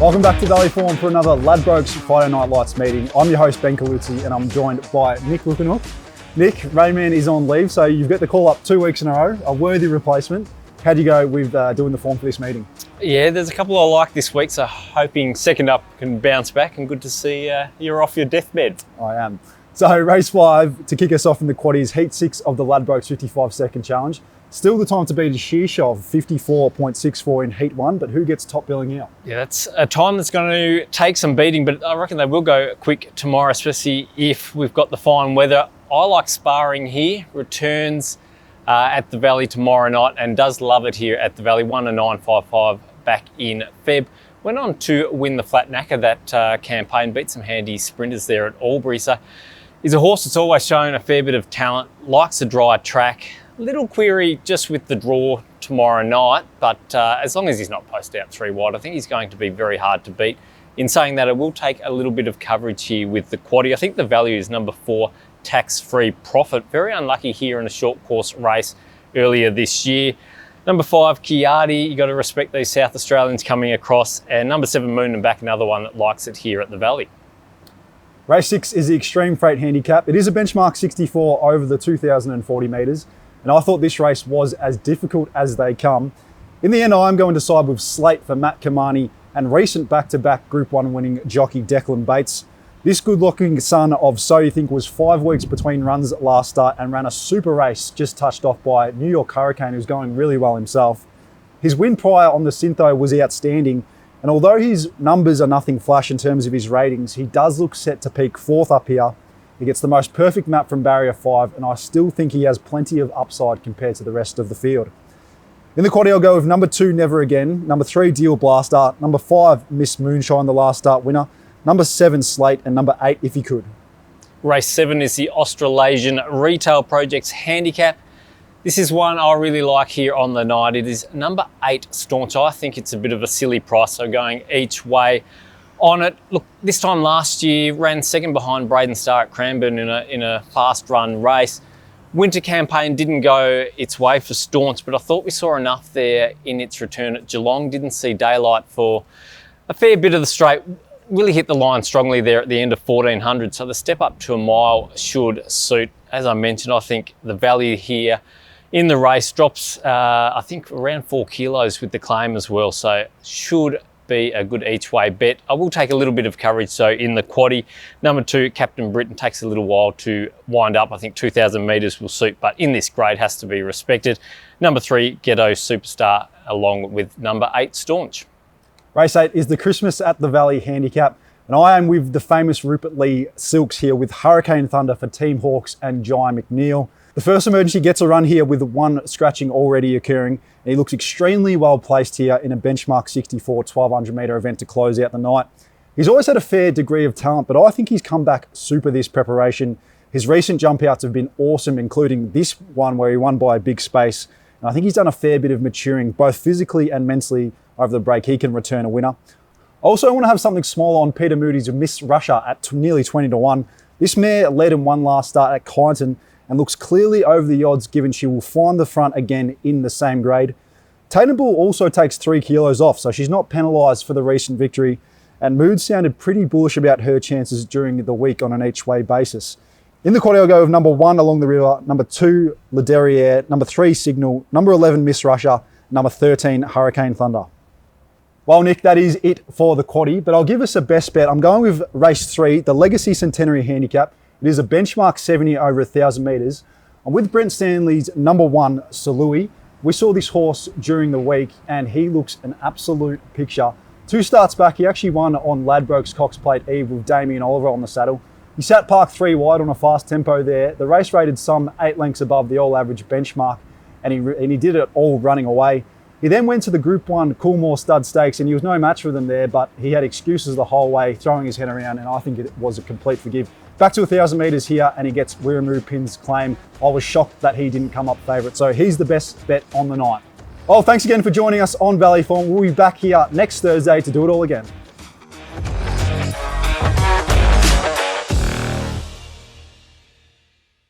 Welcome back to Valley Form for another Ladbrokes Friday Night Lights meeting. I'm your host, Ben Colucci, and I'm joined by Nick Lukanuk. Nick, Rayman is on leave, so you've got the call up 2 weeks in a row, a worthy replacement. How'd you go with doing the form for this meeting? Yeah, there's a couple I like this week, so hoping second up can bounce back, and good to see you're off your deathbed. I am. So race 5, to kick us off in the quaddies, heat 6 of the Ladbrokes 55 second challenge. Still the time to beat a Shearshov, 54.64 in heat 1, but who gets top billing out? Yeah, that's a time that's going to take some beating, but I reckon they will go quick tomorrow, especially if we've got the fine weather. I like sparring here, returns at the Valley tomorrow night, and does love it here at the Valley. 1-9.55 back in Feb. Went on to win the Flat Knacker that campaign, beat some handy sprinters there at Albury. So he's a horse that's always shown a fair bit of talent, likes a dry track. Little query just with the draw tomorrow night, but as long as he's not posted out 3 wide, I think he's going to be very hard to beat. In saying that, it will take a little bit of coverage here with the quaddie. I think the value is number 4, Tax-Free Profit. Very unlucky here in a short course race earlier this year. Number 5, Kiati. You got to respect these South Australians coming across. And number 7, Moon and Back, another one that likes it here at the Valley. Race 6 is the Extreme Freight Handicap. It is a benchmark 64 over the 2,040 metres. And I thought this race was as difficult as they come. In the end, I'm going to side with Slate for Matt Kamani and recent back-to-back Group 1 winning jockey Declan Bates. This good-looking son of So You Think was 5 weeks between runs at last start and ran a super race just touched off by New York Hurricane, who's going really well himself. His win prior on the Syntho was outstanding, and although his numbers are nothing flash in terms of his ratings, he does look set to peak 4th up here. He gets the most perfect map from barrier 5, and I still think he has plenty of upside compared to the rest of the field. In the quaddie, I'll go with number 2, Never Again, number 3, Deal Blaster, number 5, Miss Moonshine, the last start winner, number 7, Slate, and number 8, If He Could. Race 7 is the Australasian Retail Projects Handicap. This is one I really like here on the night. It is number 8, Staunch. I think it's a bit of a silly price, so going each way on it. Look, this time last year, ran second behind Braden Star at Cranbourne in a fast run race. Winter campaign didn't go its way for Staunch, but I thought we saw enough there in its return at Geelong. Didn't see daylight for a fair bit of the straight. Really hit the line strongly there at the end of 1400, so the step up to a mile should suit. As I mentioned, I think the value here in the race drops, I think around 4 kilos with the claim as well, so should be a good each way bet. I will take a little bit of coverage, so in the quaddie. Number 2, Captain Britain, takes a little while to wind up. I think 2,000 metres will suit, but in this grade has to be respected. Number 3, Ghetto Superstar, along with number 8, Staunch. Race 8 is the Christmas at the Valley Handicap, and I am with the famous Rupert Lee Silks here with Hurricane Thunder for Team Hawkes and Jai McNeil. The first emergency gets a run here with 1 scratching already occurring, and he looks extremely well placed here in a benchmark 64 1200 metre event to close out the night. He's always had a fair degree of talent, but I think he's come back super this preparation. His recent jump outs have been awesome, including this one where he won by a big space. And I think he's done a fair bit of maturing, both physically and mentally over the break. He can return a winner. Also, I want to have something small on Peter Moody's Miss Russia at nearly 20-1. This mare led and won last start at Kyneton and looks clearly over the odds given she will find the front again in the same grade. Tatum Bull also takes 3 kilos off, so she's not penalised for the recent victory, and Mood sounded pretty bullish about her chances during the week on an each way basis. In the quaddie, I'll go with number 1, Along the River, number 2, Le Derriere, number 3, Signal, number 11, Miss Russia, number 13, Hurricane Thunder. Well, Nick, that is it for the quaddie, but I'll give us a best bet. I'm going with race 3, the Legacy Centenary Handicap. It is a benchmark 70 over 1,000 metres. I'm with Brent Stanley's number 1, Salui. We saw this horse during the week and he looks an absolute picture. 2 starts back, he actually won on Ladbrokes Cox Plate Eve with Damien Oliver on the saddle. He sat parked 3 wide on a fast tempo there. The race rated some 8 lengths above the all-average benchmark, and he did it all running away. He then went to the Group 1 Coolmore Stud Stakes, and he was no match for them there, but he had excuses the whole way, throwing his head around, and I think it was a complete forgive. Back to 1,000 metres here, and he gets Wiramu Pin's claim. I was shocked that he didn't come up favourite, so he's the best bet on the night. Well, thanks again for joining us on Valley Form. We'll be back here next Thursday to do it all again.